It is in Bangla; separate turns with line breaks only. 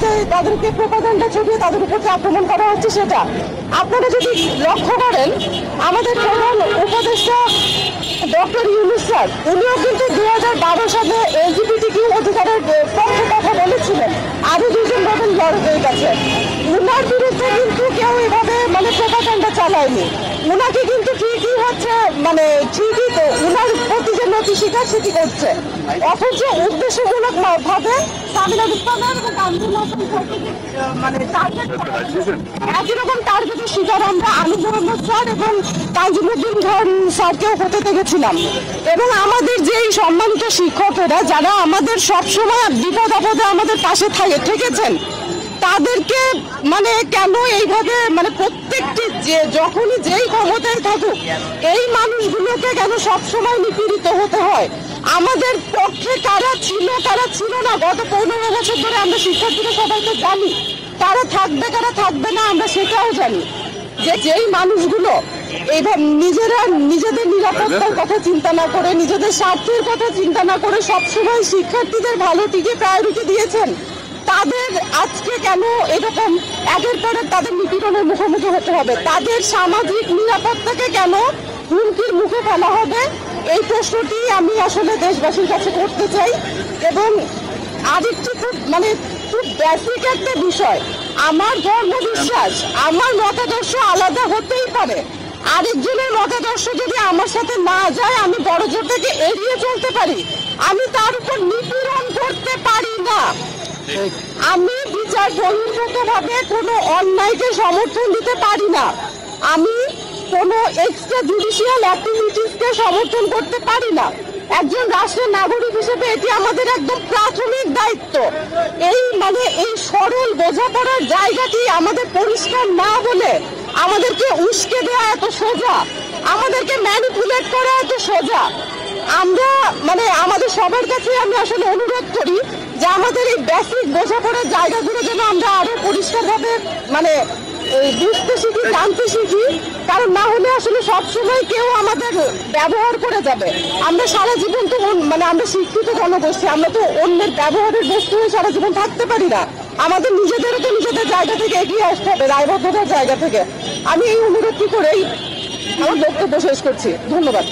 যে তাদেরকে প্রোপাগান্ডা ছড়িয়ে তাদের উপর যে আক্রমণ করা হচ্ছে সেটা। আপনারা যদি লক্ষ্য করেন, আমাদের প্রধান উপদেষ্টা ডক্টর ইউনূস স্যার উনিও কিন্তু 2012 সালে এলজিবিটিকিউ অধিকারের পক্ষে কথা বলেছিলেন। আরো দুজন বলেন লড়বের কাছে। উনার বিরুদ্ধে কিন্তু কেউ এভাবে মানে প্রোপাগান্ডা চালায়নি। উনাকে কিন্তু ঠিকই হচ্ছে মানে ঠিকই তো উনার প্রতি যে নতি স্বীকার সেটি করছে, অথচ উদ্দেশ্যমূলক ভাবে সামিনা রুস্তামের এবং কামরুল হাসান মানে একই রকম টার্গেটের শিকার আমরা আনু মোহাম্মদ স্যার এবং তাজিমুদ্দিন খান স্যারকেও হতে দেখেছিলাম। এবং আমাদের যেই সম্মানিত শিক্ষকেরা যারা আমাদের সবসময় বিপদ আপদে আমাদের পাশে থেকেছেন, তাদেরকে মানে কেন এইভাবে মানে প্রত্যেকটি যে যখনই যেই ক্ষমতায় থাকুক এই মানুষগুলোকে কেন সবসময় নিপীড়িত হতে হয়? আমাদের পক্ষে কারা ছিল না গত 15 বছর ধরে আমরা শিক্ষার্থীরা সবাইকে জানি। কারা থাকবে কারা থাকবে না আমরা সেটাও জানি। যে যেই মানুষগুলো এইভাবে নিজেরা নিজেদের নিরাপত্তার কথা চিন্তা না করে, নিজেদের স্বার্থের কথা চিন্তা না করে সবসময় শিক্ষার্থীদের ভালোটিকে প্রায়োরিটি দিয়েছেন, তাদের আজকে কেন এরকম একের পর এক তাদের নিপীড়নের মুখোমুখি হতে হবে? তাদের সামাজিক নিরাপত্তাকে কেন হুমকির মুখে ফেলা হবে? এই প্রশ্নটি আমি আসলে দেশবাসীর কাছে করতে চাই। এবং আরেকটি খুব বেসিক একটা বিষয়, আমার ধর্ম বিশ্বাস, আমার মতাদর্শ আলাদা হতেই পারে। আরেকজনের মতাদর্শ যদি আমার সাথে না যায় আমি বড়জোর থেকে এড়িয়ে চলতে পারি, আমি তার উপর নিপীড়ন করতে পারি না। আমি বিচার বহির্ভূতভাবে কোনো অন্যায়কে সমর্থন দিতে পারি না। আমি কোনো এক্সট্রা জুডিশিয়াল অ্যাক্টিভিটিসকে সমর্থন করতে পারি না। একজন রাষ্ট্রের নাগরিক হিসেবে এটি আমাদের একদম প্রাথমিক দায়িত্ব। এই সরল বোঝাপড়ার জায়গাটি আমাদের পরিষ্কার না বলে আমাদেরকে উস্কে দেওয়া এত সোজা, আমাদেরকে ম্যানিপুলেট করা এত সোজা। আমরা আমাদের সবার কাছে আমি আসলে অনুরোধ করি যে আমাদের এই বেসিক বোঝাপড়ার জায়গাগুলো যেন আমরা আরো পরিষ্কারভাবে বুঝতে শিখি, জানতে শিখি। কারণ না হলে আসলে সবসময় কেউ আমাদের ব্যবহার করে যাবে। আমরা সারা জীবন তো আমরা শিক্ষিত জনগোষ্ঠী, আমরা তো অন্যের ব্যবহারের বস্তু হয়ে সারা জীবন থাকতে পারি না। আমাদের নিজেদেরও তো নিজেদের জায়গা থেকে এগিয়ে আসতে হবে, দায়বদ্ধতার জায়গা থেকে। আমি এই অনুরোধটি করেই আমার বক্তব্য শেষ করছি। ধন্যবাদ।